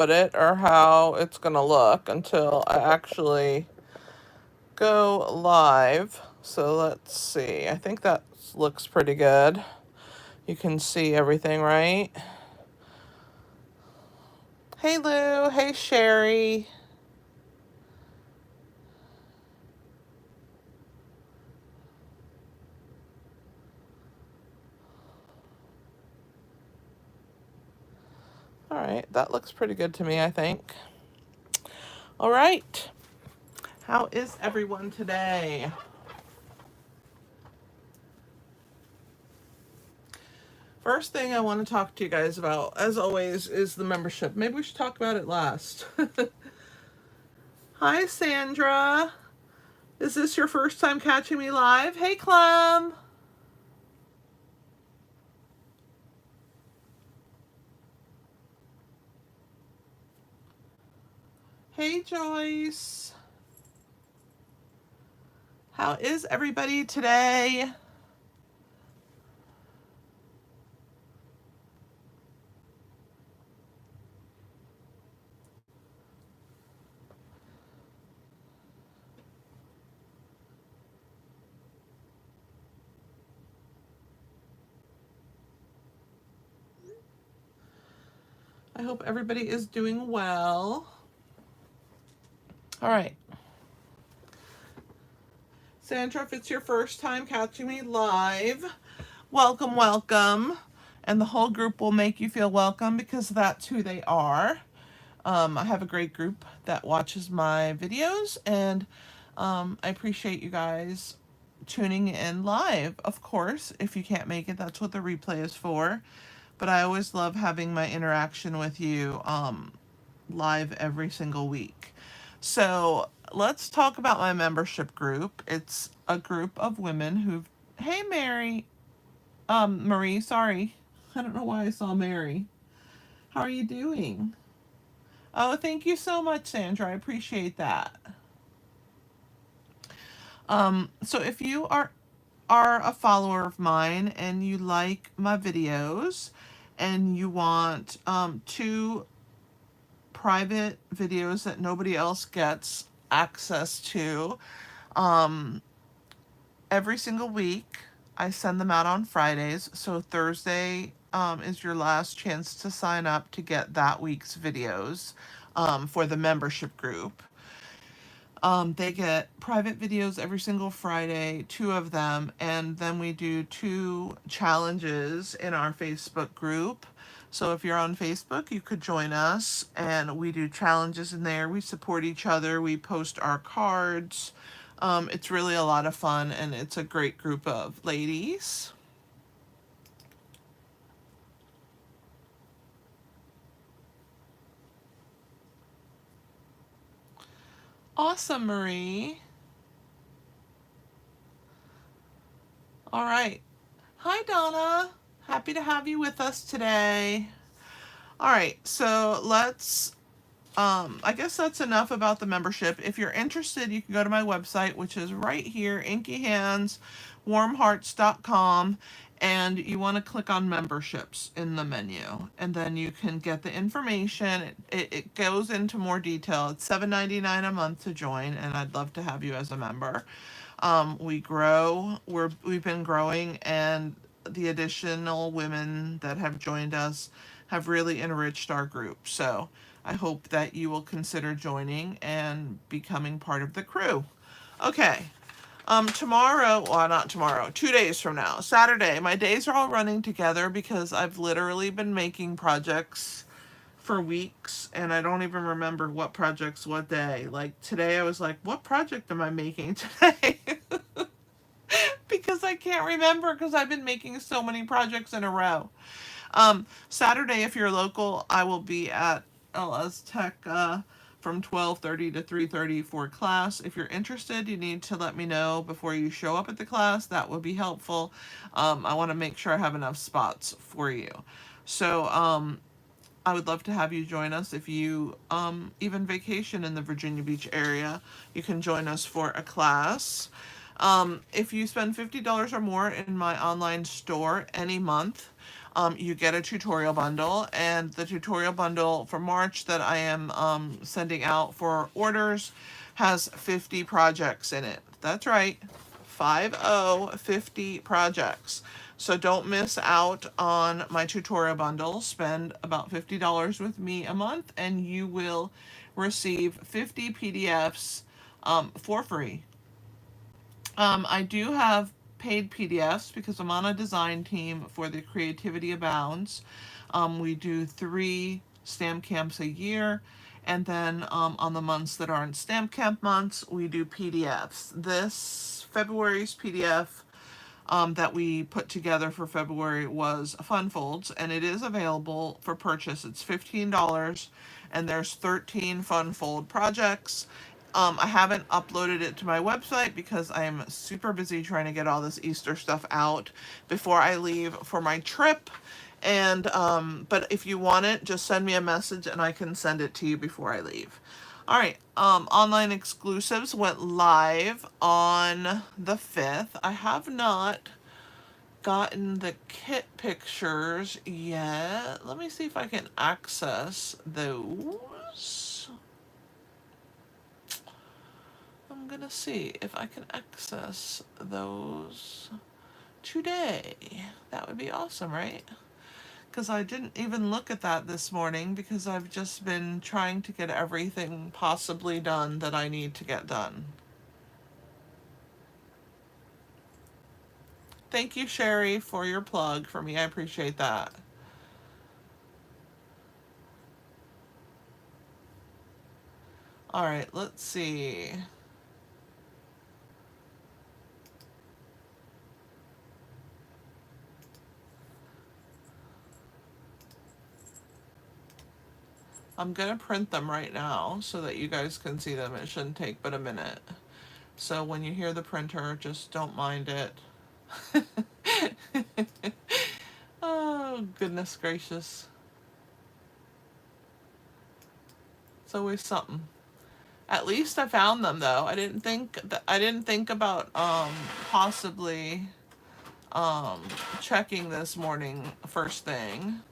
put it or how it's going to look until I actually go live. So let's see. I think that looks pretty good. You can see everything, right? Hey Lou, hey Sherry. All right, that looks pretty good to me, I think. All right. How is everyone today? First thing I want to talk to you guys about, as always, is the membership. Maybe we should talk about it last. Hi, Sandra. Is this your first time catching me live? Hey, Clem. Hey, Joyce. How is everybody today? I hope everybody is doing well. All right. Sandra, if it's your first time catching me live, welcome, welcome. And the whole group will make you feel welcome because that's who they are. I have a great group that watches my videos, and I appreciate you guys tuning in live. Of course, if you can't make it, that's what the replay is for. But I always love having my interaction with you live every single week. So let's talk about my membership group. It's a group of women who've. Hey, Mary. Marie, sorry. I don't know why I saw Mary. How are you doing? Oh, thank you so much, Sandra. I appreciate that. So if you are a follower of mine and you like my videos and you want two private videos that nobody else gets access to, every single week I send them out on Fridays. So Thursday is your last chance to sign up to get that week's videos for the membership group. They get private videos every single Friday, two of them, and then we do two challenges in our Facebook group. So if you're on Facebook, you could join us, and we do challenges in there. We support each other. We post our cards. It's really a lot of fun, and it's a great group of ladies. Awesome, Marie. All right. Hi, Donna. Happy to have you with us today. All right, so let's, I guess that's enough about the membership. If you're interested, you can go to my website, which is right here, inkyhandswarmhearts.com, and you want to click on memberships in the menu, and then you can get the information. It goes into more detail. It's $7.99 a month to join, and I'd love to have you as a member. We've been growing, and the additional women that have joined us have really enriched our group. So I hope that you will consider joining and becoming part of the crew. Okay. Tomorrow, well, not tomorrow, 2 days from now, Saturday, my days are all running together because I've literally been making projects for weeks and I don't even remember what projects what day. Like today I was like, what project am I making today? Because I can't remember because I've been making so many projects in a row. Saturday, if you're local, I will be at LS Tech from 12:30 to 3:30 for class. If you're interested, you need to let me know before you show up at the class. That would be helpful. I want to make sure I have enough spots for you. So I would love to have you join us. If you even vacation in the Virginia Beach area, you can join us for a class. If you spend $50 or more in my online store any month, you get a tutorial bundle, and the tutorial bundle for March that I am sending out for orders has 50 projects in it. That's right, 50 projects. So don't miss out on my tutorial bundle. Spend about $50 with me a month and you will receive 50 PDFs for free. I do have paid PDFs because I'm on a design team for the Creativity Abounds. We do 3 stamp camps a year, and then on the months that aren't stamp camp months, we do PDFs. This February's PDF that we put together for February was Fun Folds, and it is available for purchase. It's $15, and there's 13 Fun Fold projects. I haven't uploaded it to my website because I am super busy trying to get all this Easter stuff out before I leave for my trip. And but if you want it, just send me a message and I can send it to you before I leave. All right, online exclusives went live on the 5th. I have not gotten the kit pictures yet. Let me see if I can access those. I'm gonna see if I can access those today. That would be awesome, right? Because I didn't even look at that this morning because I've just been trying to get everything possibly done that I need to get done. Thank you, Sherry, for your plug for me. I appreciate that. All right, let's see. I'm gonna print them right now so that you guys can see them. It shouldn't take but a minute. So when you hear the printer, just don't mind it. Oh, goodness gracious. It's always something. At least I found them though. I didn't think about possibly checking this morning first thing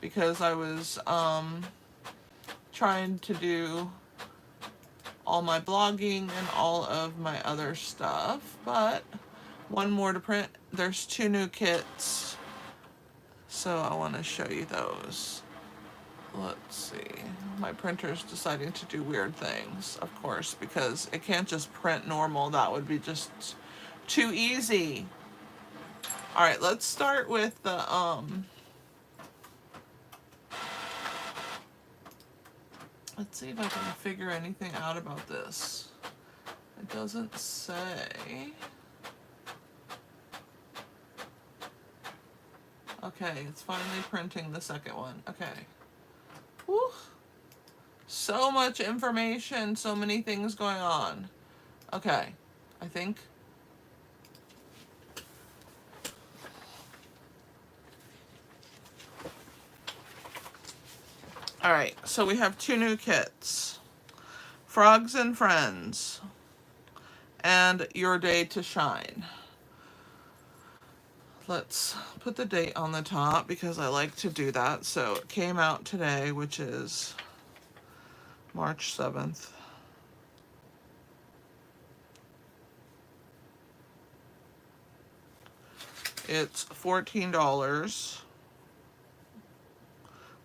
because I was trying to do all my blogging and all of my other stuff, but one more to print. There's 2 new kits, so I want to show you those. Let's see. My printer's deciding to do weird things, of course, because it can't just print normal. That would be just too easy. All right, let's start with the let's see if I can figure anything out about this. It doesn't say. Okay, it's finally printing the second one. Okay. Whew. So much information, so many things going on. Okay, I think. All right, so we have 2 new kits. Frogs and Friends and Your Day to Shine. Let's put the date on the top because I like to do that. So it came out today, which is March 7th. It's $14.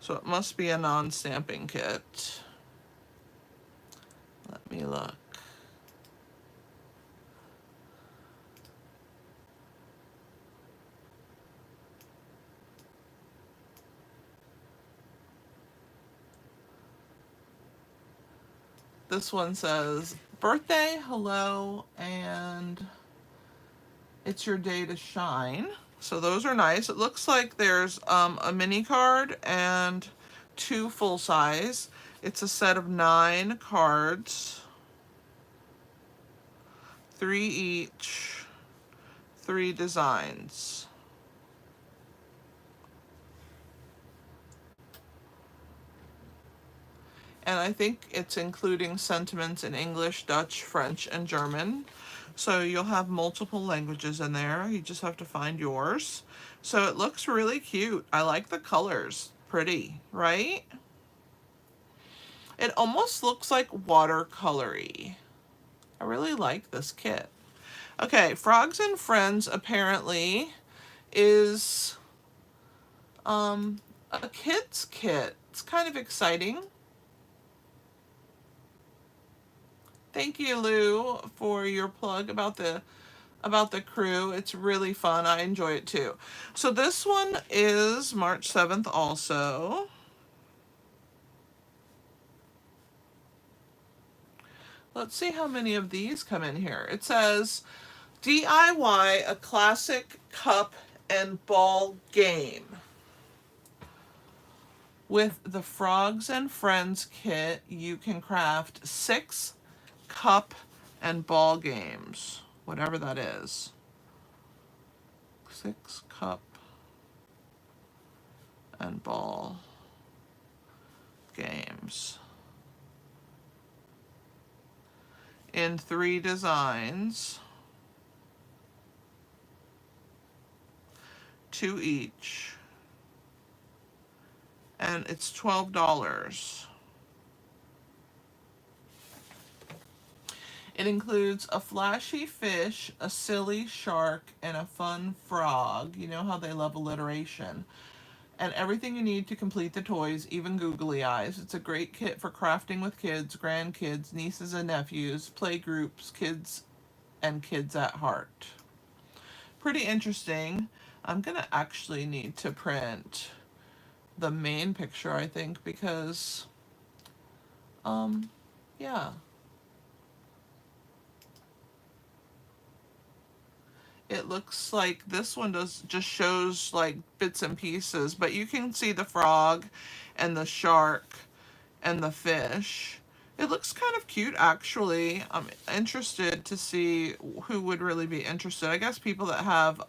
So it must be a non-stamping kit. Let me look. This one says, birthday, hello, and it's your day to shine. So those are nice. It looks like there's a mini card and 2 full size. It's a set of 9 cards. 3 each. 3 designs. And I think it's including sentiments in English, Dutch, French, and German. So you'll have multiple languages in there. You just have to find yours. So it looks really cute. I like the colors. Pretty, right? It almost looks like watercolory. I really like this kit. Okay, Frogs and Friends apparently is a kid's kit. It's kind of exciting. Thank you, Lou, for your plug about the crew. It's really fun. I enjoy it too. So this one is March 7th also. Let's see how many of these come in here. It says DIY a classic cup and ball game. With the Frogs and Friends kit, you can craft 6 cup and ball games, whatever that is. 6 cup and ball games in 3 designs, 2 each, and it's $12. It includes a flashy fish, a silly shark, and a fun frog. You know how they love alliteration. And everything you need to complete the toys, even googly eyes. It's a great kit for crafting with kids, grandkids, nieces and nephews, play groups, kids, and kids at heart. Pretty interesting. I'm gonna actually need to print the main picture, I think, because, yeah. It looks like this one just shows like bits and pieces, but you can see the frog and the shark and the fish. It looks kind of cute, actually. I'm interested to see who would really be interested. I guess people that have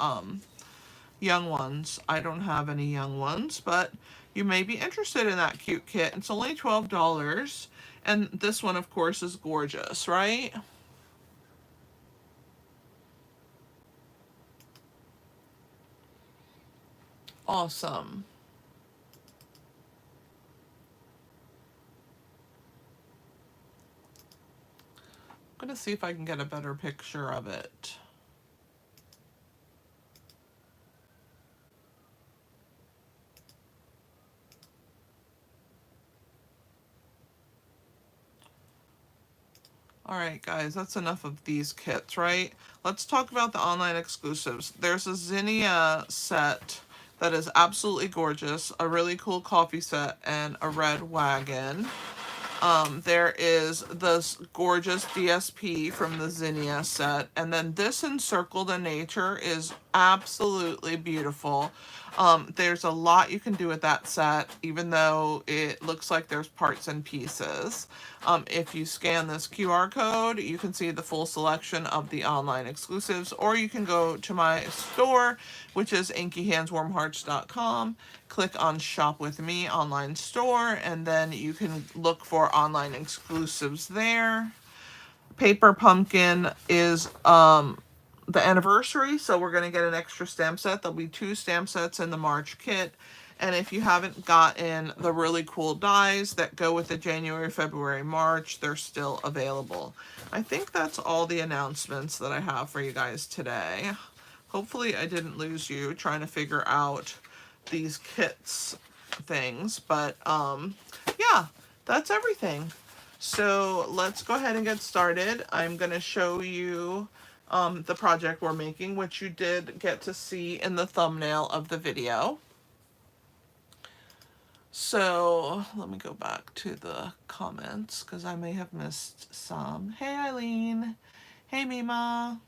young ones. I don't have any young ones, but you may be interested in that cute kit. It's only $12, and this one, of course, is gorgeous, right? Awesome. I'm gonna see if I can get a better picture of it. All right, guys, that's enough of these kits, right? Let's talk about the online exclusives. There's a Zinnia set that is absolutely gorgeous, a really cool coffee set, and a red wagon. There is this gorgeous DSP from the Zinnia set, and then this Encircled in Nature is absolutely beautiful. There's a lot you can do with that set, even though it looks like there's parts and pieces. If you scan this QR code, you can see the full selection of the online exclusives, or you can go to my store, which is inkyhandswarmhearts.com. Click on Shop with Me online store, and then you can look for online exclusives there. Paper Pumpkin is the anniversary, so we're going to get an extra stamp set. There'll be 2 stamp sets in the March kit. And if you haven't gotten the really cool dies that go with the January, February, March, they're still available. I think that's all the announcements that I have for you guys today. Hopefully I didn't lose you trying to figure out these kits things, but yeah, that's everything. So let's go ahead and get started. I'm going to show you the project we're making, which you did get to see in the thumbnail of the video. So let me go back to the comments because I may have missed some. Hey Eileen. Hey Mima.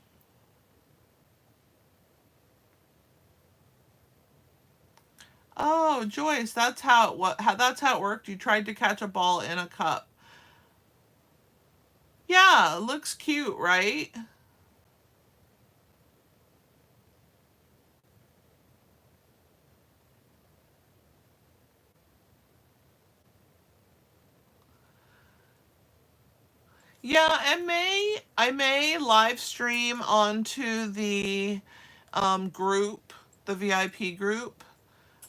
Oh, Joyce, that's how it worked. You tried to catch a ball in a cup. Yeah, it looks cute, right? Yeah, I may live stream onto the group, the VIP group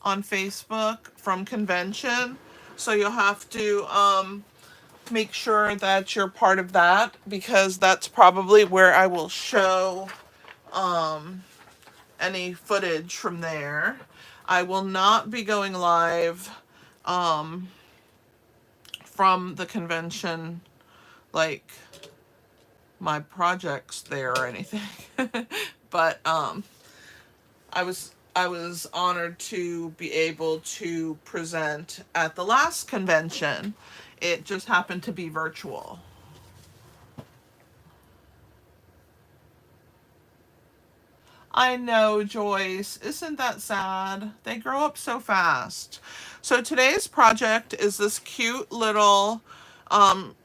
on Facebook from convention. So you'll have to make sure that you're part of that, because that's probably where I will show any footage from there. I will not be going live from the convention, like my projects there or anything. But I was honored to be able to present at the last convention. It just happened to be virtual. I know, Joyce. Isn't that sad? They grow up so fast. So today's project is this cute little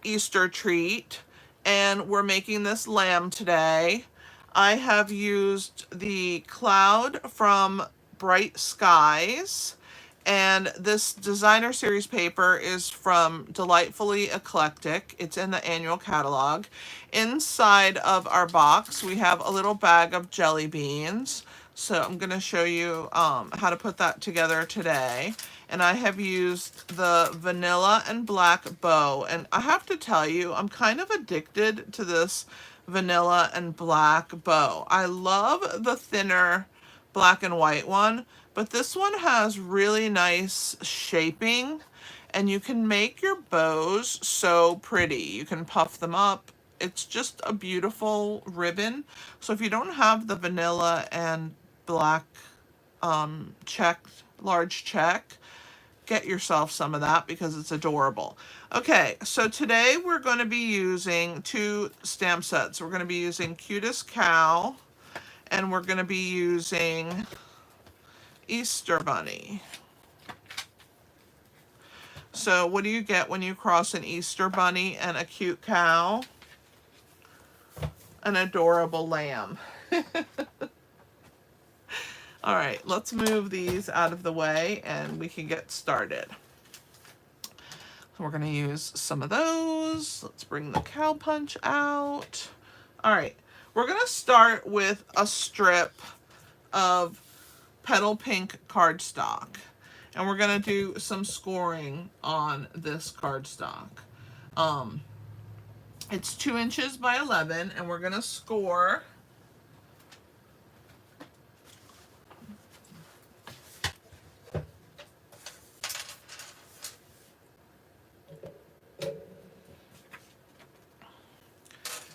Easter treat, and we're making this lamb today. I have used the cloud from Bright Skies, and this designer series paper is from Delightfully Eclectic. It's in the annual catalog. Inside of our box, we have a little bag of jelly beans. So I'm going to show you how to put that together today. And I have used the vanilla and black bow. And I have to tell you, I'm kind of addicted to this vanilla and black bow. I love the thinner black and white one, but this one has really nice shaping, and you can make your bows so pretty. You can puff them up. It's just a beautiful ribbon. So if you don't have the vanilla and black check, large check, get yourself some of that because it's adorable. Okay, so today we're going to be using two stamp sets. We're going to be using Cutest Cow, and we're going to be using Easter Bunny. So what do you get when you cross an Easter Bunny and a cute cow? An adorable lamb. All right, let's move these out of the way and we can get started. So we're going to use some of those. Let's bring the cow punch out. All right, we're going to start with a strip of petal pink cardstock, and we're going to do some scoring on this cardstock. It's 2 inches by 11, and we're going to score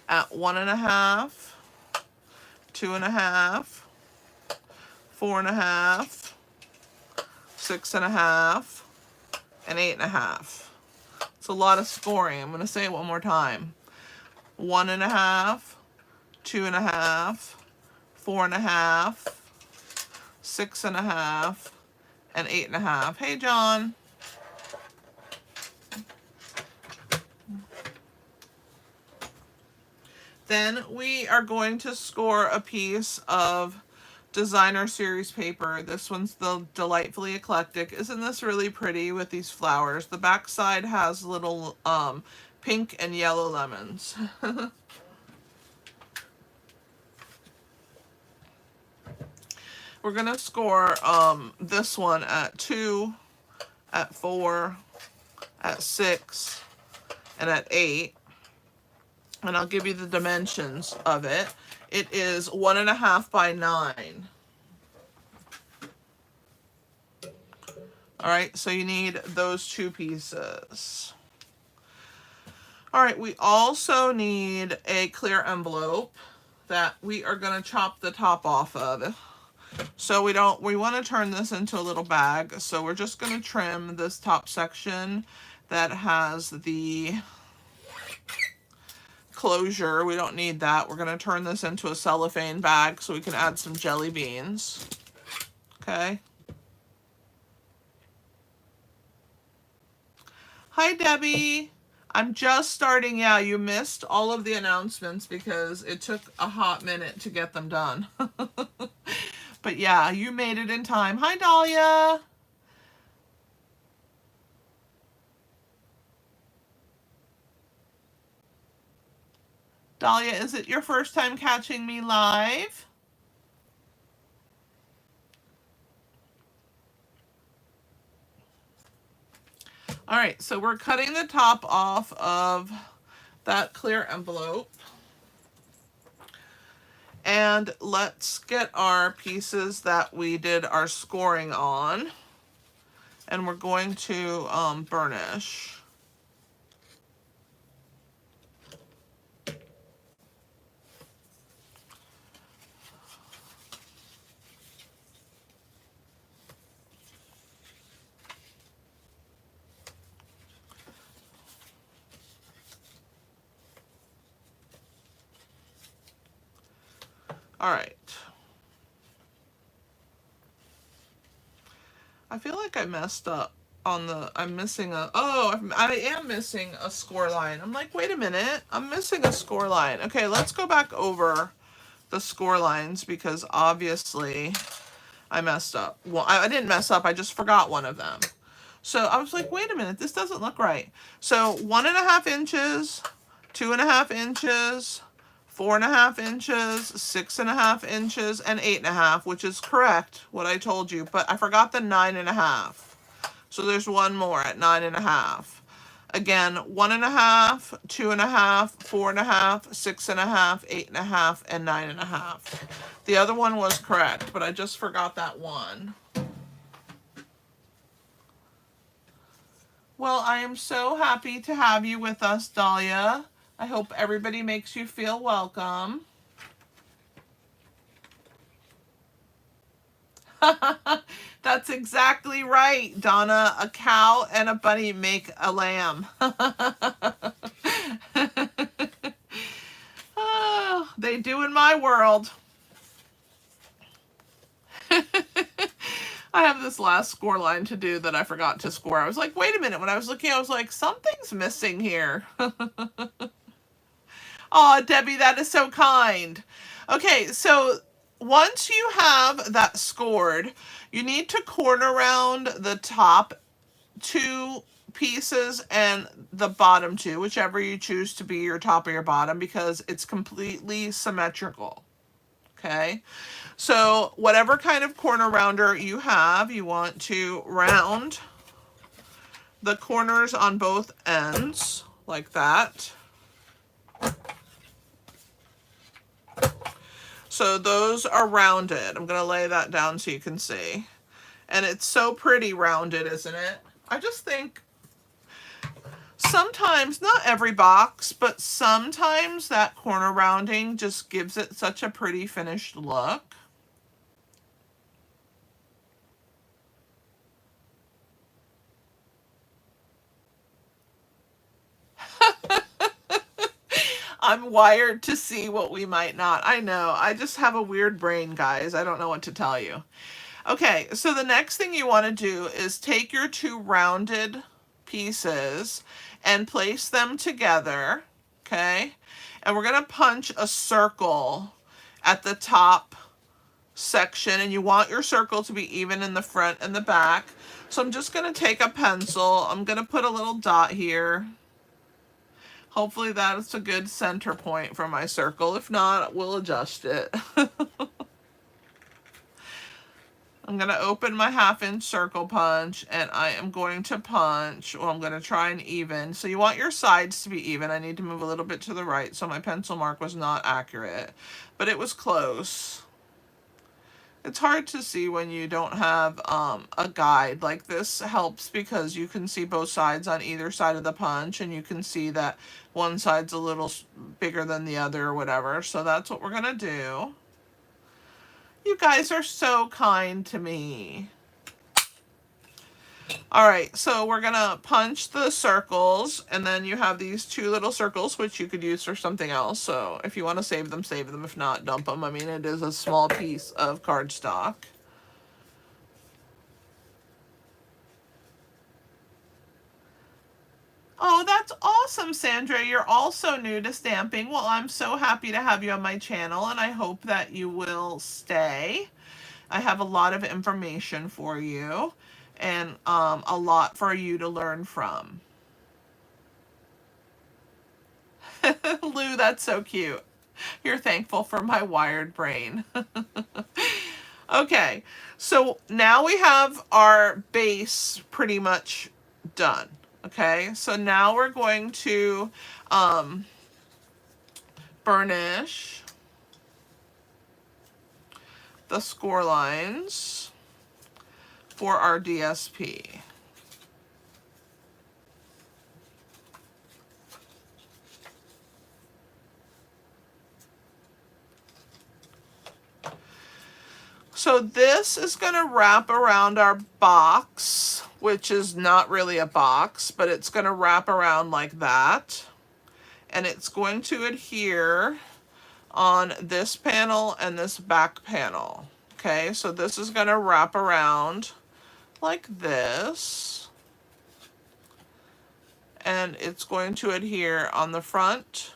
at 1.5, 2.5, 4.5, 6.5, and 8.5. It's a lot of scoring. I'm going to say it one more time. 1.5, 2.5, 4.5, 6.5, and 8.5. Hey, John. Then we are going to score a piece of designer series paper. This one's the Delightfully Eclectic. Isn't this really pretty with these flowers? The back side has little pink and yellow lemons. We're going to score this one at 2, at 4, at 6, and at 8. And I'll give you the dimensions of it. It is 1.5 by 9. All right, so you need those two pieces. All right, we also need a clear envelope that we are going to chop the top off of. So we want to turn this into a little bag. So we're just going to trim this top section that has the closure. We don't need that. We're going to turn this into a cellophane bag so we can add some jelly beans. Okay. Hi, Debbie. I'm just starting. Yeah, you missed all of the announcements because it took a hot minute to get them done. But yeah, you made it in time. Hi, Dahlia. Dahlia, is it your first time catching me live? All right, so we're cutting the top off of that clear envelope. And let's get our pieces that we did our scoring on. And we're going to burnish. All right. I feel like I messed up on the, I'm missing a, oh, I am missing a score line. I'm like, wait a minute, I'm missing a score line. Okay, let's go back over the score lines because obviously I messed up. Well, I didn't mess up, I just forgot one of them. So I was like, wait a minute, this doesn't look right. So 1.5 inches, 2.5 inches, 4.5 inches, 6.5 inches, and 8.5, which is correct, what I told you, but I forgot the 9.5. So there's one more at 9.5. Again, 1.5, 2.5, 4.5, 6.5, 8.5, and 9.5. The other one was correct, but I just forgot that one. Well, I am so happy to have you with us, Dahlia. I hope everybody makes you feel welcome. That's exactly right, Donna. A cow and a bunny make a lamb. Oh, they do in my world. I have this last score line to do that I forgot to score. I was like, wait a minute. When I was looking, I was like, something's missing here. Oh, Debbie, that is so kind. Okay, so once you have that scored, you need to corner round the top 2 pieces and the bottom 2, whichever you choose to be your top or your bottom, because it's completely symmetrical. Okay, so whatever kind of corner rounder you have, you want to round the corners on both ends like that. So those are rounded. I'm going to lay that down so you can see. And it's so pretty rounded, isn't it? I just think sometimes, not every box, but sometimes that corner rounding just gives it such a pretty finished look. I'm wired to see what we might not. I know. I just have a weird brain, guys. I don't know what to tell you. Okay, so the next thing you want to do is take your 2 rounded pieces and place them together, okay? And we're going to punch a circle at the top section, and you want your circle to be even in the front and the back. So I'm just going to take a pencil. I'm going to put a little dot here. Hopefully that's a good center point for my circle. If not, we'll adjust it. I'm going to open my 1/2 inch circle punch, and I am going to punch, well, I'm going to try and even. So you want your sides to be even. I need to move a little bit to the right, so my pencil mark was not accurate, but it was close. It's hard to see when you don't have a guide. Like this helps because you can see both sides on either side of the punch, and you can see that one side's a little bigger than the other or whatever. So that's what we're going to do. You guys are so kind to me. All right, so we're gonna punch the circles, and then you have these 2 little circles, which you could use for something else. So if you want to save them, save them. If not, dump them. I mean, it is a small piece of cardstock. Oh, that's awesome, Sandra. You're also new to stamping. Well, I'm so happy to have you on my channel, and I hope that you will stay. I have a lot of information for you, and a lot for you to learn from. Lou, that's so cute. You're thankful for my wired brain. Okay, so now we have our base pretty much done. Okay, so now we're going to burnish the score lines for our DSP. So this is going to wrap around our box, which is not really a box, but it's going to wrap around like that. And it's going to adhere on this panel and this back panel. Okay, so this is going to wrap around like this. And it's going to adhere on the front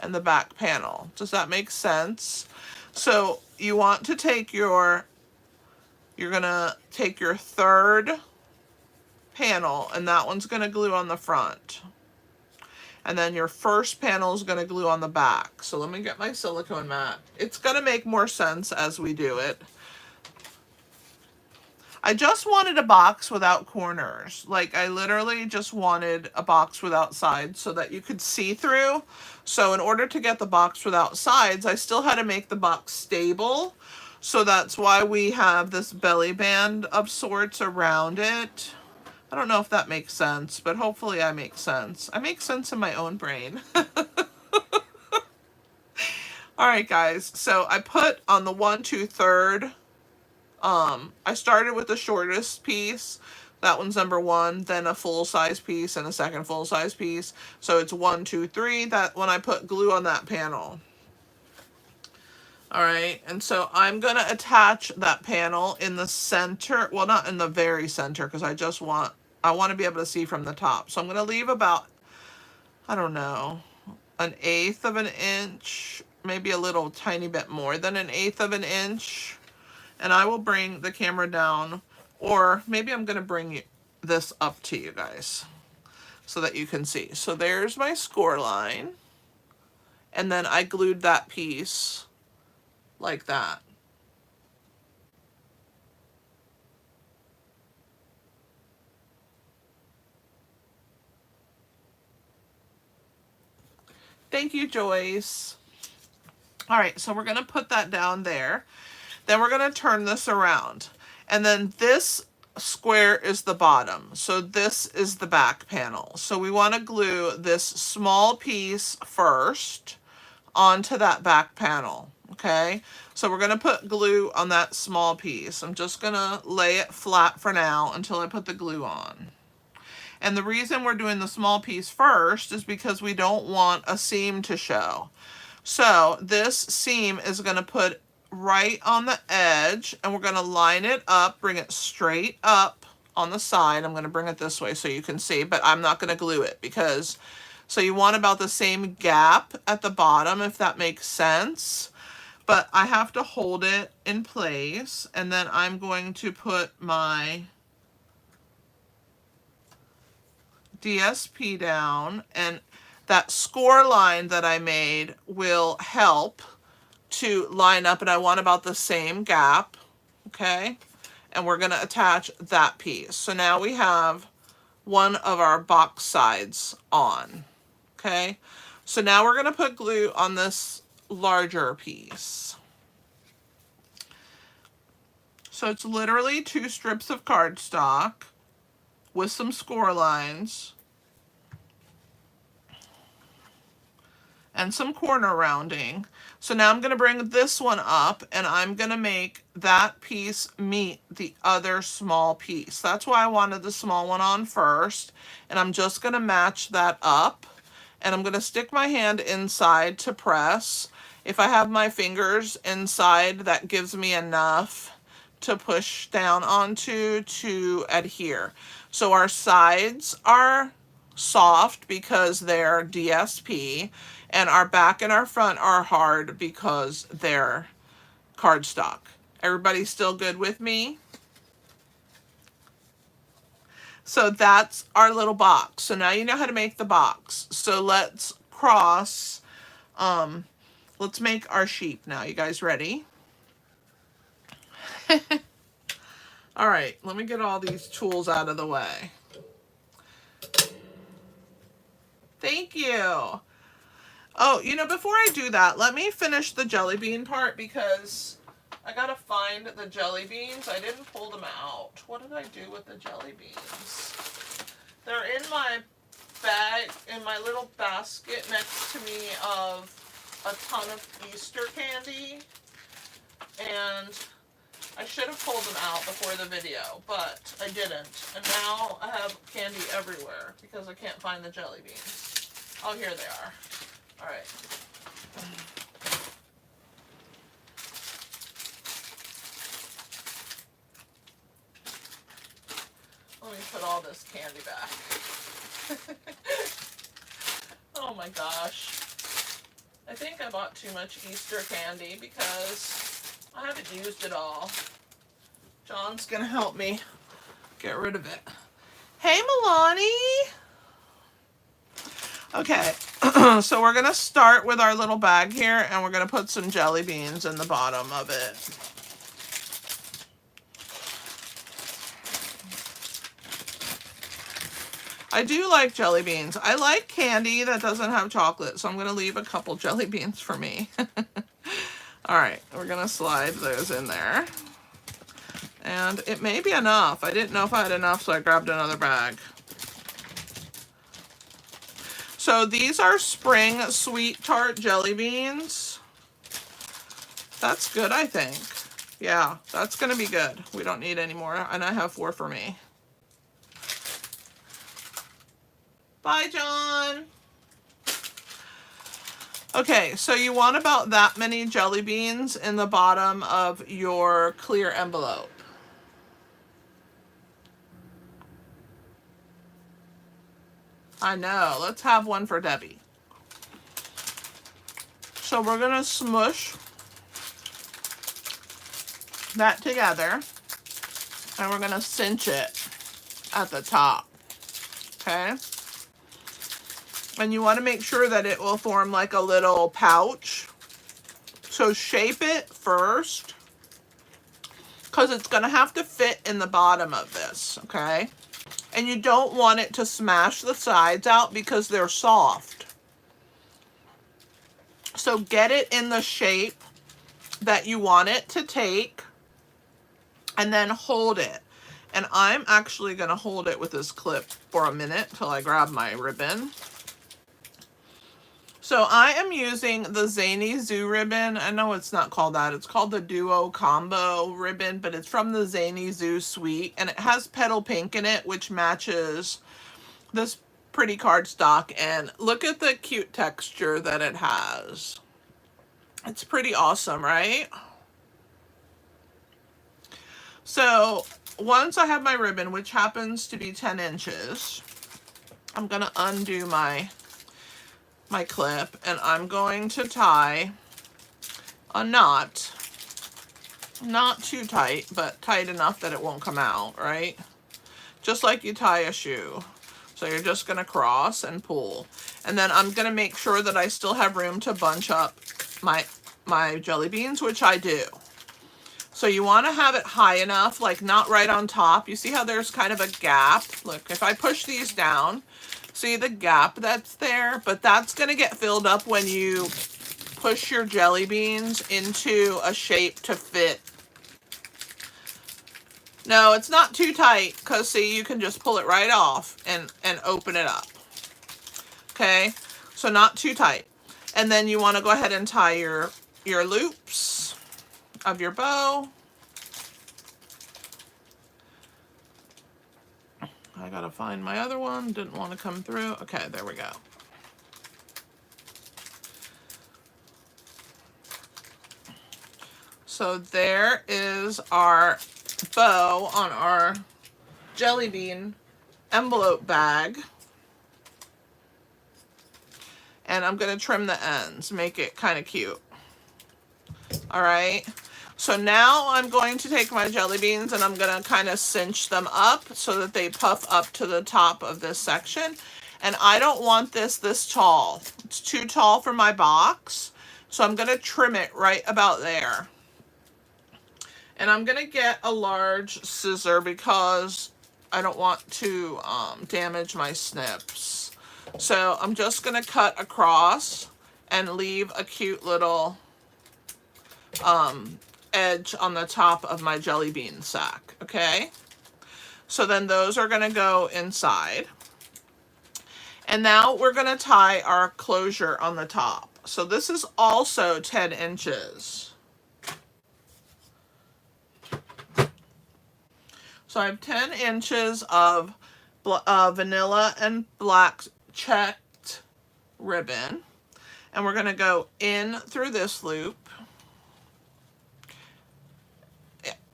and the back panel. Does that make sense? So you want to take you're gonna take your third panel, and that one's gonna glue on the front. And then your first panel is gonna glue on the back. So let me get my silicone mat. It's gonna make more sense as we do it. I just wanted a box without corners. Like, I literally just wanted a box without sides so that you could see through. So in order to get the box without sides, I still had to make the box stable. So that's why we have this belly band of sorts around it. I don't know if that makes sense, but hopefully I make sense. I make sense in my own brain. All right, guys. So I put on the 1, 2, 3rd. I started with the shortest piece. That one's number 1, then a full-size piece and a second full-size piece. So it's 1, 2, 3. That when I put glue on that panel. All right, and so I'm gonna attach that panel in the center. Well, not in the very center, because I want to be able to see from the top. So I'm gonna leave about, I don't know, 1/8 of an inch, maybe a little tiny bit more than 1/8 of an inch. And I will bring the camera down, or maybe I'm going to bring this up to you guys so that you can see. So there's my score line. And then I glued that piece like that. Thank you, Joyce. All right, so we're going to put that down there. Then we're going to turn this around. And then this square is the bottom. So this is the back panel. So we want to glue this small piece first onto that back panel. Okay, so we're going to put glue on that small piece. I'm just going to lay it flat for now until I put the glue on. And the reason we're doing the small piece first is because we don't want a seam to show. So this seam is going to put right on the edge, and we're going to line it up, bring it straight up on the side. I'm going to bring it this way so you can see, but I'm not going to glue it because, so you want about the same gap at the bottom, if that makes sense. But I have to hold it in place, and then I'm going to put my DSP down, and that score line that I made will help to line up, and I want about the same gap. Okay, and we're going to attach that piece. So now we have one of our box sides on. Okay, so now we're going to put glue on this larger piece. So it's literally 2 strips of cardstock with some score lines and some corner rounding. So now I'm going to bring this one up, and I'm going to make that piece meet the other small piece. That's why I wanted the small one on first, and I'm just going to match that up, and I'm going to stick my hand inside to press. If I have my fingers inside, that gives me enough to push down onto to adhere. So our sides are soft because they're DSP, and our back and our front are hard because they're cardstock. Everybody still good with me? So that's our little box. So now you know how to make the box. So let's across. Let's make our sheep now. You guys ready? All right, let me get all these tools out of the way. Thank you. Oh, you know, before I do that, let me finish the jelly bean part because I gotta find the jelly beans. I didn't pull them out. What did I do with the jelly beans? They're in my bag, in my little basket next to me of a ton of Easter candy. And I should have pulled them out before the video, but I didn't. And now I have candy everywhere because I can't find the jelly beans. Oh, here they are. All right. Let me put all this candy back. Oh my gosh. I think I bought too much Easter candy because I haven't used it all. John's gonna help me get rid of it. Hey, Milani. Okay, so we're gonna start with our little bag here and we're gonna put some jelly beans in the bottom of it. I do like jelly beans. I like candy that doesn't have chocolate, so I'm gonna leave a couple jelly beans for me. All right, we're gonna slide those in there. And it may be enough. I didn't know if I had enough, so I grabbed another bag. So these are spring sweet tart jelly beans. That's good, I think. Yeah, that's gonna be good. We don't need any more, and I have 4 for me. Bye, John. Okay, so you want about that many jelly beans in the bottom of your clear envelope. I know, let's have one for Debbie. So we're gonna smush that together and we're gonna cinch it at the top, okay? And you wanna make sure that it will form like a little pouch. So shape it first because it's gonna have to fit in the bottom of this, okay? And you don't want it to smash the sides out because they're soft. So get it in the shape that you want it to take and then hold it. And I'm actually going to hold it with this clip for a minute till I grab my ribbon. So I am using the Zany Zoo ribbon. I know it's not called that. It's called the Duo Combo ribbon, but it's from the Zany Zoo Suite. And it has petal pink in it, which matches this pretty cardstock. And look at the cute texture that it has. It's pretty awesome, right? So once I have my ribbon, which happens to be 10 inches, I'm going to undo my clip and I'm going to tie a knot, not too tight, but tight enough that it won't come out, right? Just like you tie a shoe. So you're just going to cross and pull. And then I'm going to make sure that I still have room to bunch up my jelly beans, which I do. So you want to have it high enough, like not right on top. You see how there's kind of a gap? Look, if I push these down, see the gap that's there? But that's going to get filled up when you push your jelly beans into a shape to fit. No, it's not too tight because see, you can just pull it right off and open it up. Okay, so not too tight. And then you want to go ahead and tie your loops of your bow. I gotta find my other one. Didn't want to come through. Okay, there we go. So there is our bow on our jelly bean envelope bag. And I'm going to trim the ends, make it kind of cute. All right. So now I'm going to take my jelly beans and I'm going to kind of cinch them up so that they puff up to the top of this section. And I don't want this tall. It's too tall for my box. So I'm going to trim it right about there. And I'm going to get a large scissor because I don't want to damage my snips. So I'm just going to cut across and leave a cute little edge on the top of my jelly bean sack. Okay? So then those are going to go inside. And now we're going to tie our closure on the top. So this is also 10 inches. So I have 10 inches of vanilla and black checked ribbon. And we're going to go in through this loop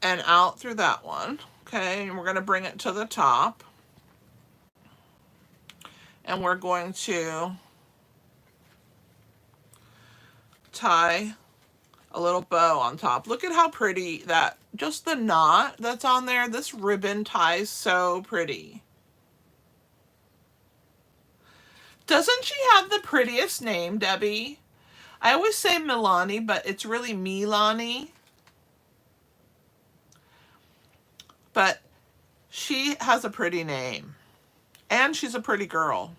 and out through that one. Okay, and we're going to bring it to the top. And we're going to tie a little bow on top. Look at how pretty that, just the knot that's on there. This ribbon ties so pretty. Doesn't she have the prettiest name, Debbie? I always say Milani, but it's really Milani. But she has a pretty name. And she's a pretty girl.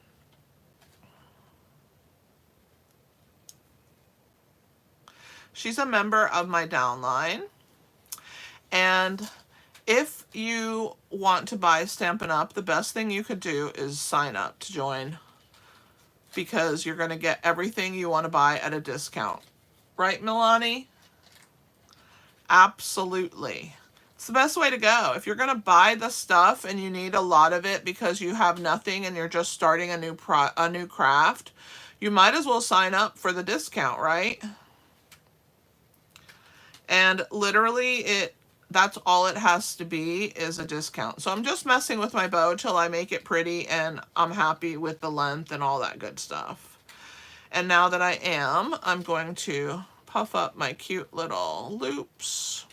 She's a member of my downline. And if you want to buy Stampin' Up, the best thing you could do is sign up to join, because you're going to get everything you want to buy at a discount. Right, Milani? Absolutely. It's the best way to go. If you're going to buy the stuff and you need a lot of it because you have nothing and you're just starting a new craft, you might as well sign up for the discount, right? And literally that's all it has to be, is a discount. So I'm just messing with my bow till I make it pretty and I'm happy with the length and all that good stuff. And now that I am, I'm going to puff up my cute little loops.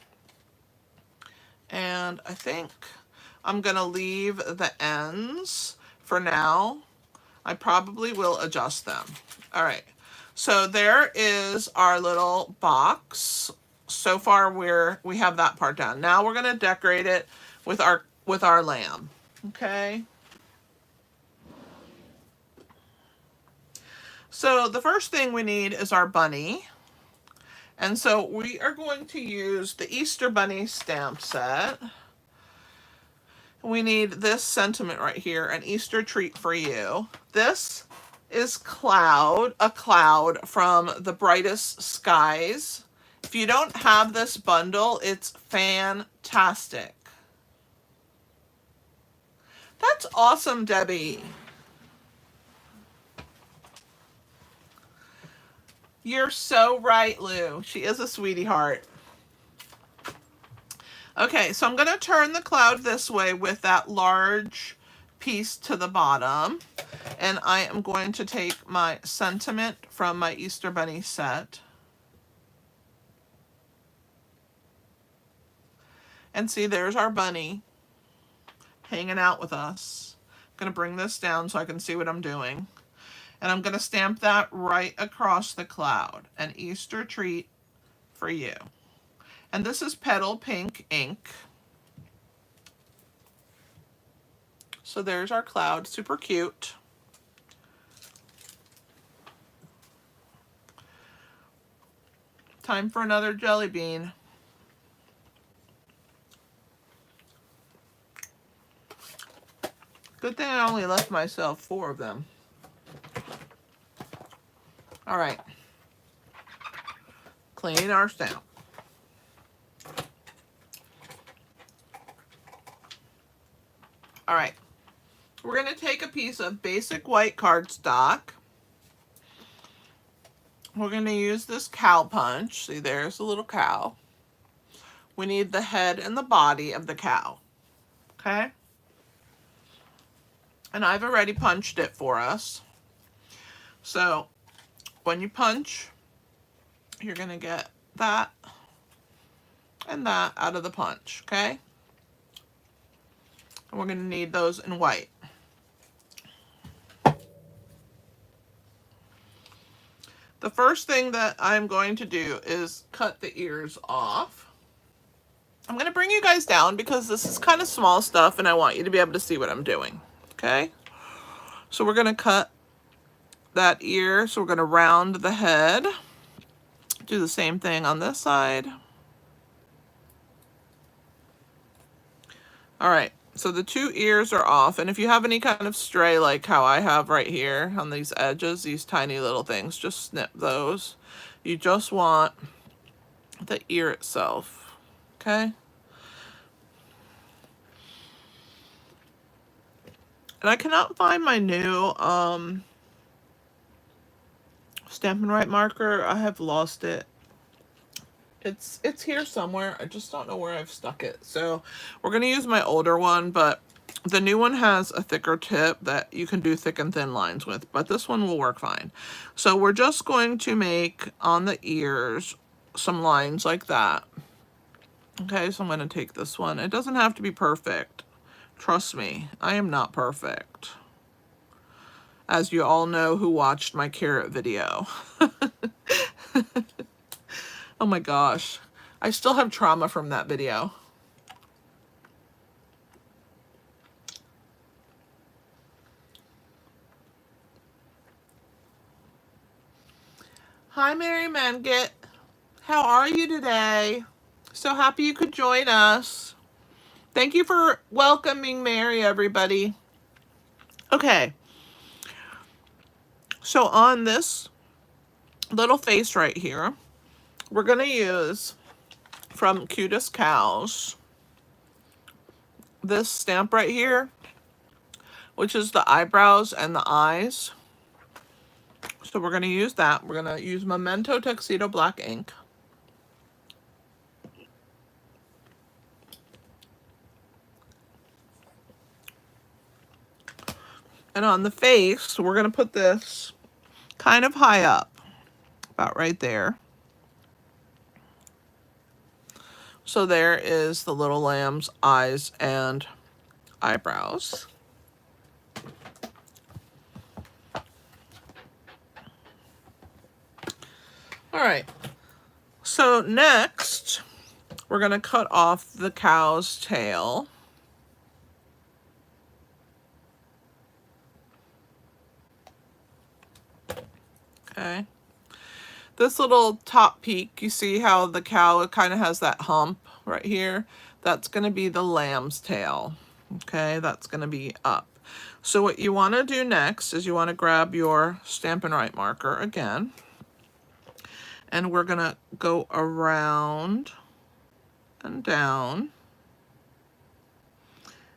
And I think I'm going to leave the ends for now. I probably will adjust them. All right. So there is our little box. So far we have that part done. Now we're going to decorate it with our lamb. Okay? So the first thing we need is our bunny. And so we are going to use the Easter Bunny stamp set. We need this sentiment right here, an Easter treat for you. This is a cloud from The Brightest Skies. If you don't have this bundle, it's fantastic. That's awesome, Debbie. You're so right, Lou. She is a sweetie heart. Okay, so I'm going to turn the cloud this way with that large piece to the bottom. And I am going to take my sentiment from my Easter Bunny set. And see, there's our bunny hanging out with us. I'm going to bring this down so I can see what I'm doing. And I'm going to stamp that right across the cloud. An Easter treat for you. And this is Petal Pink ink. So there's our cloud. Super cute. Time for another jelly bean. Good thing I only left myself 4 of them. All right. Clean our stamp. All right. We're going to take a piece of basic white cardstock. We're going to use this cow punch. See, there's a little cow. We need the head and the body of the cow. Okay? And I've already punched it for us. So when you punch, you're going to get that and that out of the punch, okay? And we're going to need those in white. The first thing that I'm going to do is cut the ears off. I'm going to bring you guys down because this is kind of small stuff and I want you to be able to see what I'm doing. Okay? So we're going to cut that ear. So we're going to round the head. Do the same thing on this side. All right. So the 2 ears are off, and if you have any kind of stray like how I have right here on these edges, these tiny little things, just snip those. You just want the ear itself, okay? And I cannot find my new Stampin' Up marker. I have lost it. It's here somewhere. I just don't know where I've stuck it. So we're going to use my older one, but the new one has a thicker tip that you can do thick and thin lines with, but this one will work fine. So we're just going to make on the ears some lines like that. Okay, so I'm going to take this one. It doesn't have to be perfect. Trust me, I am not perfect. As you all know who watched my carrot video. Oh my gosh. I still have trauma from that video. Hi, Mary Mangit. How are you today? So happy you could join us. Thank you for welcoming Mary, everybody. Okay. So on this little face right here, we're going to use from Cutest Cows this stamp right here, which is the eyebrows and the eyes. So we're going to use that. We're going to use Memento Tuxedo Black ink. And on the face, we're going to put this kind of high up, about right there. So there is the little lamb's eyes and eyebrows. All right. So next, we're going to cut off the cow's tail. Okay. This little top peak, you see how the cow kind of has that hump right here? That's going to be the lamb's tail. Okay, that's going to be up. So what you want to do next is you want to grab your Stampin' Up marker again. And we're going to go around and down.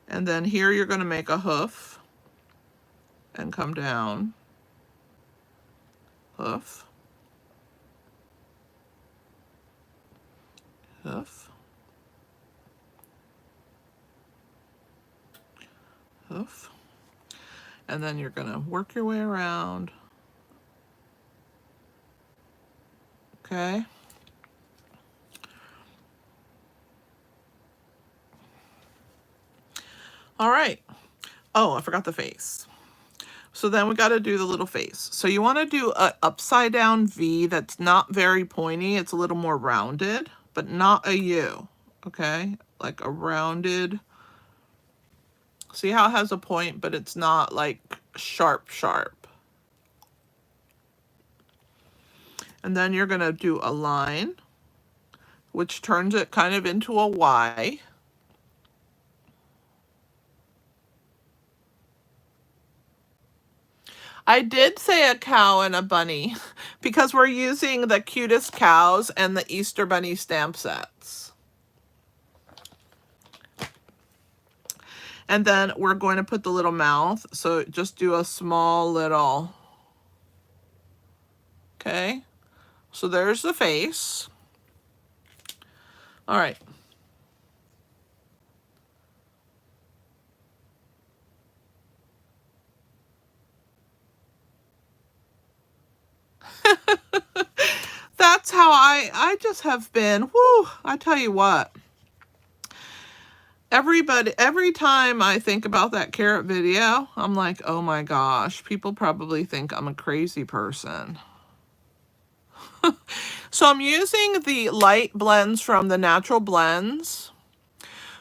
And then here you're going to make a hoof and come down. Hoof. Hoof. Hoof. And then you're going to work your way around. Okay. All right. Oh, I forgot the face. So then we got to do the little face. So you want to do an upside down V that's not very pointy. It's a little more rounded, but not a U. Okay? Like a rounded. See how it has a point, but it's not like sharp, sharp. And then you're going to do a line, which turns it kind of into a Y. I did say a cow and a bunny because we're using the Cutest Cows and the Easter Bunny stamp sets. And then we're going to put the little mouth. So just do a small little, okay? So there's the face. All right. That's how I just have been. Whoo, I tell you what. Every time I think about that carrot video, I'm like, oh my gosh, people probably think I'm a crazy person. So I'm using the light blends from the Natural Blends.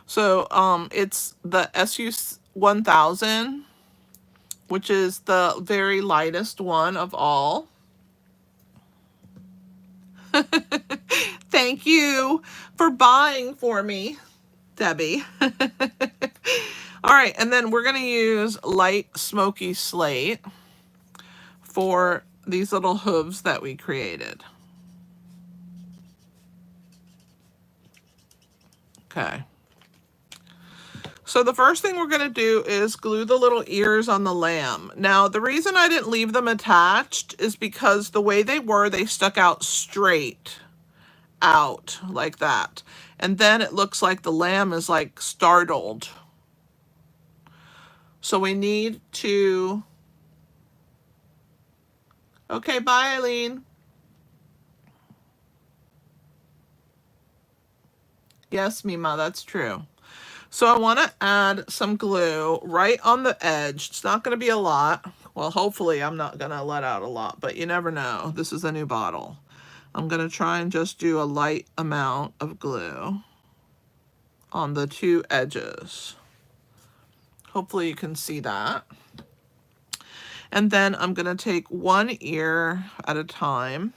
So it's the SU1000, which is the very lightest one of all. Thank you for buying for me, Debbie. All right, and then we're going to use light smoky slate for these little hooves that we created. Okay. So the first thing we're going to do is glue the little ears on the lamb. Now, the reason I didn't leave them attached is because the way they were, they stuck out straight out like that. And then it looks like the lamb is like startled. So we need to... Okay, bye, Eileen. Yes, Mima, that's true. So I want to add some glue right on the edge. It's not going to be a lot. Well, hopefully I'm not going to let out a lot, but you never know. This is a new bottle. I'm going to try and just do a light amount of glue on the two edges. Hopefully you can see that. And then I'm going to take one ear at a time.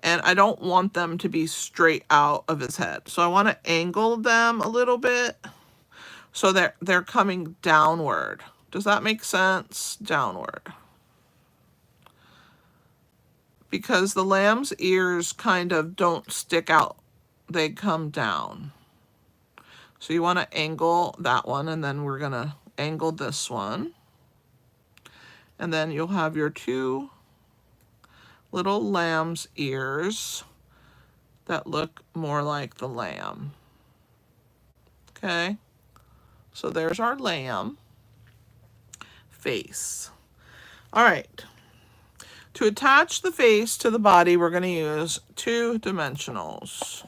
And I don't want them to be straight out of his head. So I want to angle them a little bit so they're coming downward. Does that make sense? Downward. Because the lamb's ears kind of don't stick out. They come down. So you want to angle that one, and then we're going to angle this one. And then you'll have your two little lamb's ears that look more like the lamb. Okay, so there's our lamb face. All right, to attach the face to the body, we're going to use 2 dimensionals,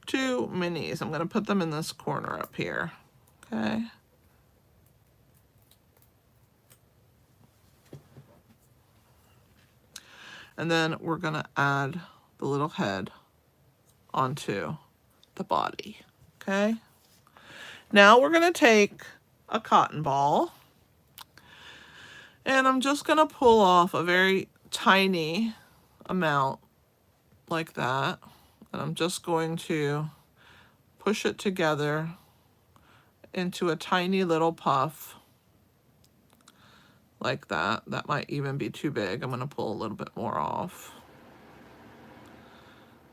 2 minis. I'm going to put them in this corner up here. Okay. And then we're going to add the little head onto the body. Okay. Now we're going to take a cotton ball, and I'm just going to pull off a very tiny amount like that. And I'm just going to push it together into a tiny little puff like that. That might even be too big. I'm going to pull a little bit more off.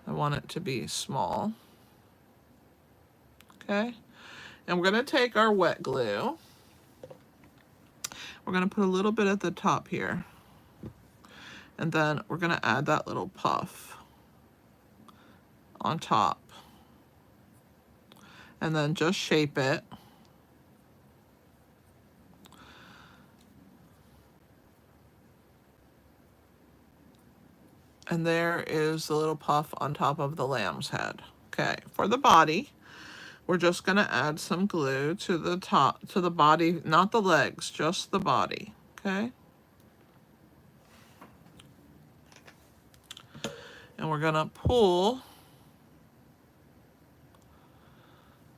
I want it to be small. Okay. And we're going to take our wet glue. We're going to put a little bit at the top here. And then we're going to add that little puff on top. And then just shape it. And there is the little puff on top of the lamb's head. Okay, for the body, we're just going to add some glue to the top, to the body, not the legs, just the body. Okay. And we're going to pull,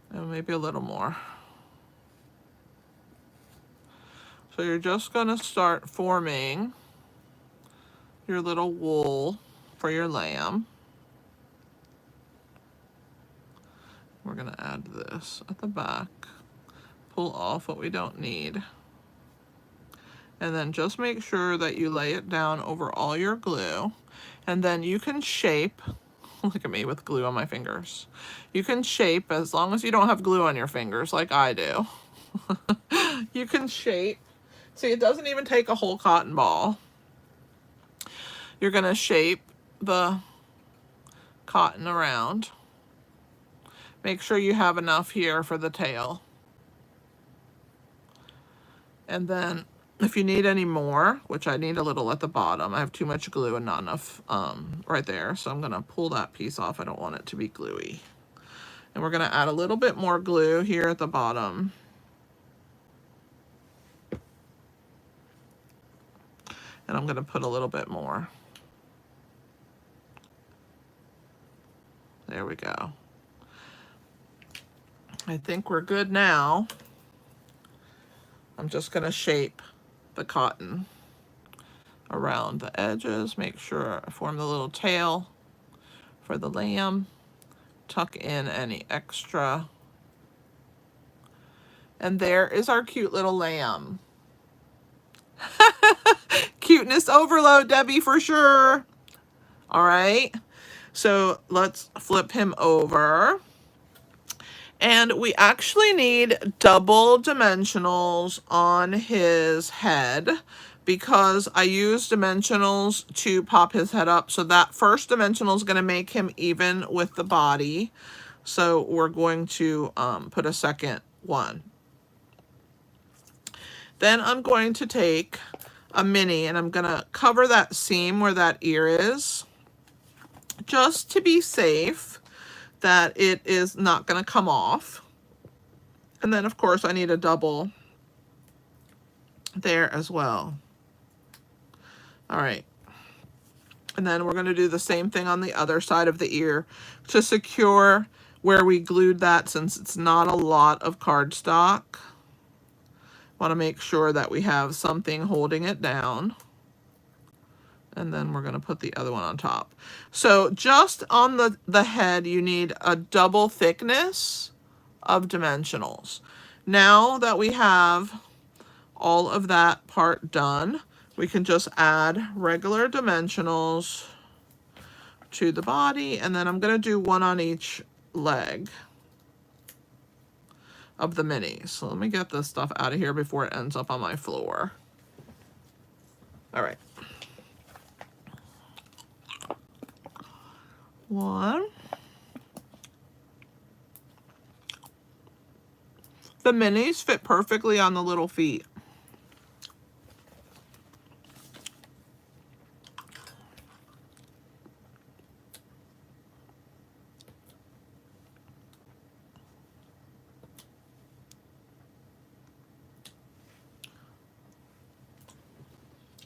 and maybe a little more. So you're just going to start forming your little wool for your lamb. We're going to add this at the back. Pull off what we don't need. And then just make sure that you lay it down over all your glue. And then you can shape. Look at me with glue on my fingers. You can shape, as long as you don't have glue on your fingers like I do. You can shape. See, it doesn't even take a whole cotton ball. You're going to shape the cotton around. Make sure you have enough here for the tail. And then if you need any more, which I need a little at the bottom, I have too much glue and not enough right there. So I'm going to pull that piece off. I don't want it to be gluey. And we're going to add a little bit more glue here at the bottom. And I'm going to put a little bit more. There we go. I think we're good now. I'm just gonna shape the cotton around the edges, make sure I form the little tail for the lamb, tuck in any extra. And there is our cute little lamb. Cuteness overload, Debbie, for sure. All right, so let's flip him over. And we actually need double dimensionals on his head because I used dimensionals to pop his head up. So that first dimensional is going to make him even with the body. So we're going to put a second one. Then I'm going to take a mini and I'm going to cover that seam where that ear is, just to be safe that it is not going to come off. And then, of course, I need a double there as well. All right. And then we're going to do the same thing on the other side of the ear to secure where we glued that, since it's not a lot of cardstock. Want to make sure that we have something holding it down. And then we're going to put the other one on top. So just on the head, you need a double thickness of dimensionals. Now that we have all of that part done, we can just add regular dimensionals to the body, and then I'm going to do one on each leg of the mini. So let me get this stuff out of here before it ends up on my floor. All right. One. The minis fit perfectly on the little feet.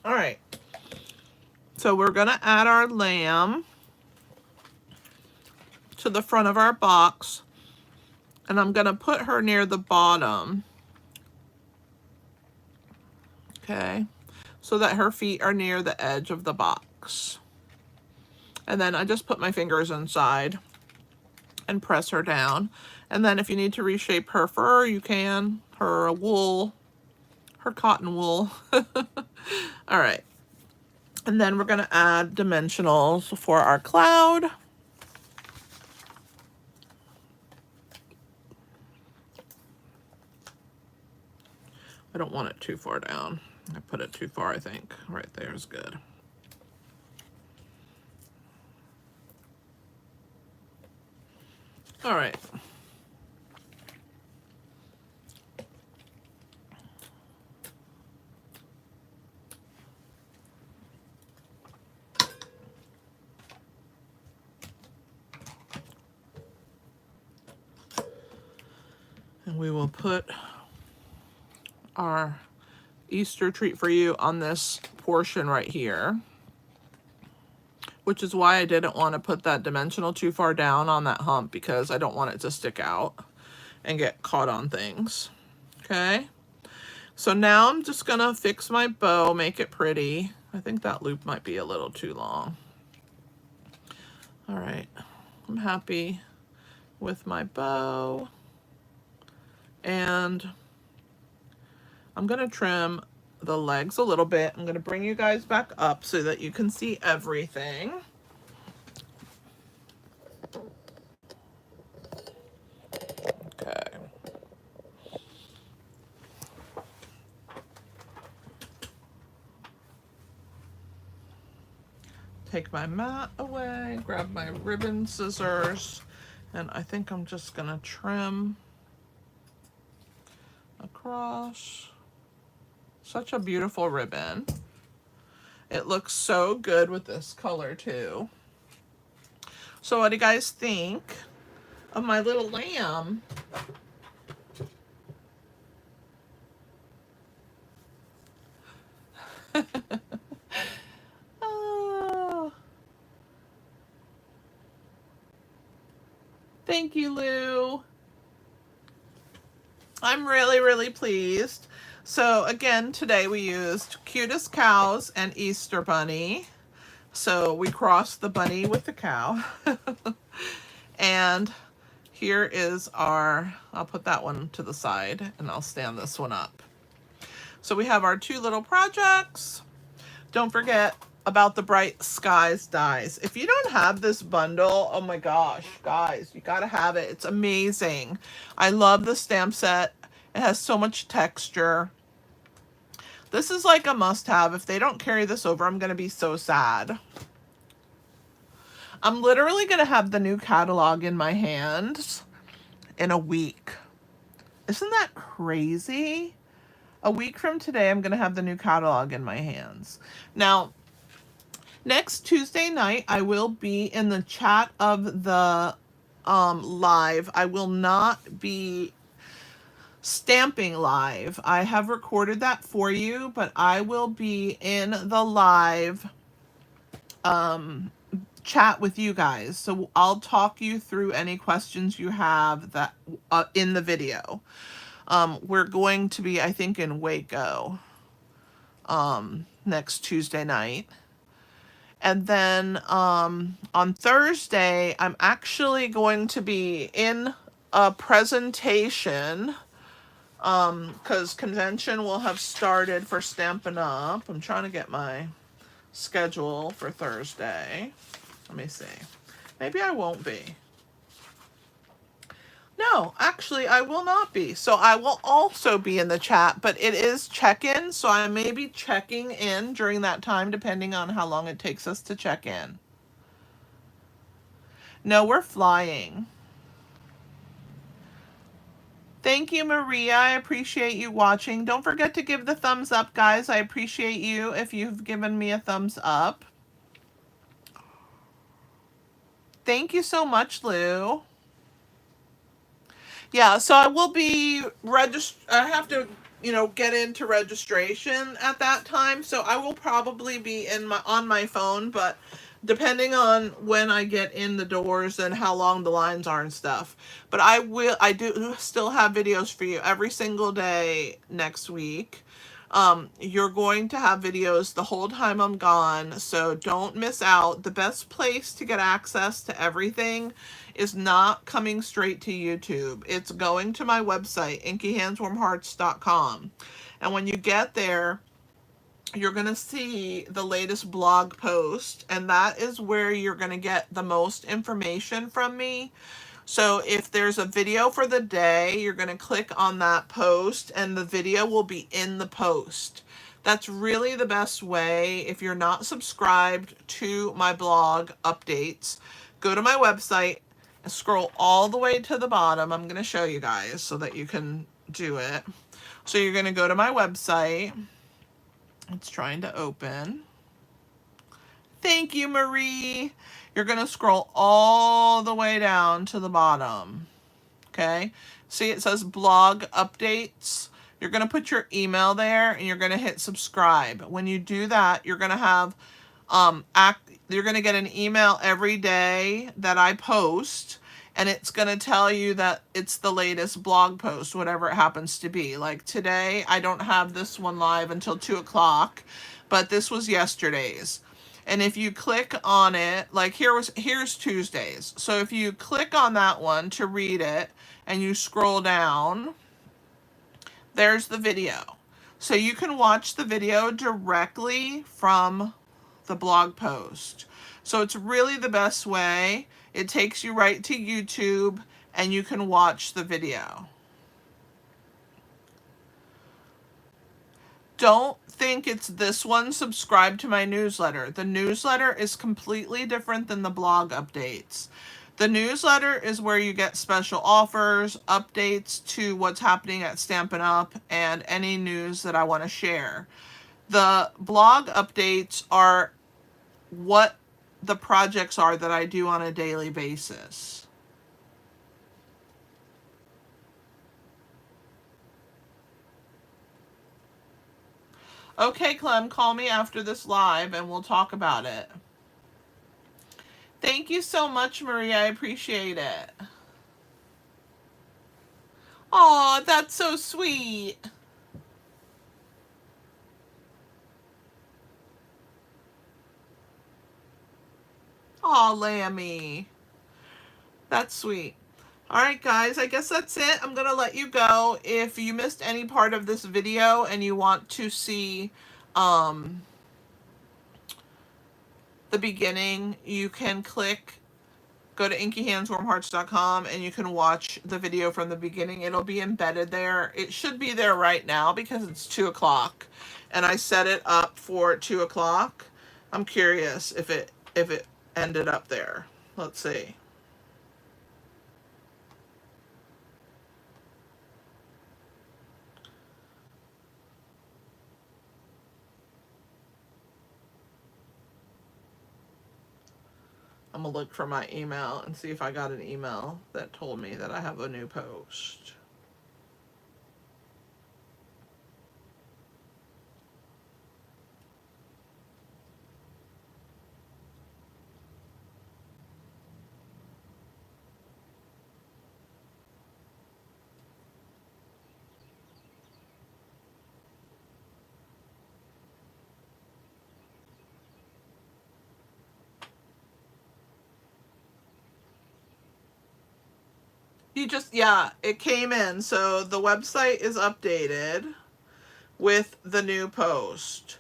All right. So we're going to add our lamb to the front of our box, and I'm going to put her near the bottom. Okay, so that her feet are near the edge of the box. And then I just put my fingers inside and press her down. And then if you need to reshape her fur, you can. Her wool, her cotton wool. All right. And then we're going to add dimensionals for our cloud. I don't want it too far down. I put it too far, I think. Right there is good. All right. And we will put our Easter treat for you on this portion right here, which is why I didn't want to put that dimensional too far down on that hump, because I don't want it to stick out and get caught on things. Okay, so now I'm just gonna fix my bow, make it pretty. I think that loop might be a little too long. All right, I'm happy with my bow, and I'm gonna trim the legs a little bit. I'm gonna bring you guys back up so that you can see everything. Okay. Take my mat away, grab my ribbon scissors, and I think I'm just gonna trim across. Such a beautiful ribbon. It looks so good with this color too. So what do you guys think of my little lamb? Oh. Thank you, Lou. I'm really, really pleased. So again, today we used Cutest Cows and Easter Bunny. So we crossed the bunny with the cow. And here is our, I'll put that one to the side and I'll stand this one up. So we have our two little projects. Don't forget about the Bright Skies dies. If you don't have this bundle, oh my gosh, guys, you gotta have it. It's amazing. I love the stamp set. It has so much texture. This is like a must-have. If they don't carry this over, I'm gonna be so sad. I'm literally gonna have the new catalog in my hands in a week. Isn't that crazy? A week from today, I'm gonna have the new catalog in my hands. Now, next Tuesday night, I will be in the chat of the live. I will not be stamping live. I have recorded that for you, but I will be in the live chat with you guys. So I'll talk you through any questions you have that in the video. We're going to be, I think, in Waco next Tuesday night. And then on Thursday, I'm actually going to be in a presentation because convention will have started for Stampin' Up. I'm trying to get my schedule for Thursday. Let me see. Maybe I won't be. No, actually, I will not be. So I will also be in the chat, but it is check-in, so I may be checking in during that time, depending on how long it takes us to check in. No, we're flying. Thank you, Maria. I appreciate you watching. Don't forget to give the thumbs up, guys. I appreciate you if you've given me a thumbs up. Thank you so much, Lou. Yeah, so I will be I have to, get into registration at that time. So I will probably be on my phone, but depending on when I get in the doors and how long the lines are and stuff. But I do still have videos for you every single day next week. You're going to have videos the whole time I'm gone, so don't miss out. The best place to get access to everything is not coming straight to YouTube. It's going to my website, inkyhandswarmhearts.com. And when you get there, you're going to see the latest blog post, and that is where you're going to get the most information from me. So if there's a video for the day, you're going to click on that post and the video will be in the post. That's really the best way. If you're not subscribed to my blog updates, go to my website and scroll all the way to the bottom. I'm going to show you guys so that you can do it. So you're going to go to my website. It's trying to open. Thank you, Marie. You're going to scroll all the way down to the bottom. Okay? See, it says blog updates. You're going to put your email there and you're going to hit subscribe. When you do that, you're going to have you're going to get an email every day that I post, and it's going to tell you that it's the latest blog post, whatever it happens to be. Like today, I don't have this one live until 2 o'clock, but this was yesterday's. And if you click on it, like here's Tuesdays. So if you click on that one to read it and you scroll down, there's the video. So you can watch the video directly from the blog post. So it's really the best way. It takes you right to YouTube and you can watch the video. Don't think it's this one. Subscribe to my newsletter. The newsletter is completely different than the blog updates. The newsletter is where you get special offers, updates to what's happening at Stampin' Up, and any news that I want to share. The blog updates are what the projects are that I do on a daily basis. Okay, Clem, call me after this live and we'll talk about it. Thank you so much, Maria. I appreciate it. Aw, that's so sweet. Aw, Lammy. That's sweet. All right, guys, I guess that's it. I'm going to let you go. If you missed any part of this video and you want to see the beginning, you can go to inkyhandswarmhearts.com and you can watch the video from the beginning. It'll be embedded there. It should be there right now because it's 2 o'clock and I set it up for 2 o'clock. I'm curious if it ended up there. Let's see. I'm gonna look for my email and see if I got an email that told me that I have a new post. Yeah, it came in. So the website is updated with the new post.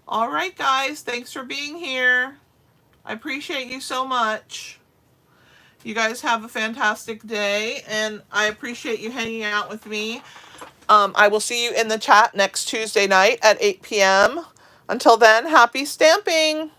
All right, guys, thanks for being here. I appreciate you so much. You guys have a fantastic day, and I appreciate you hanging out with me. I will see you in the chat next Tuesday night at 8 p.m. Until then, happy stamping!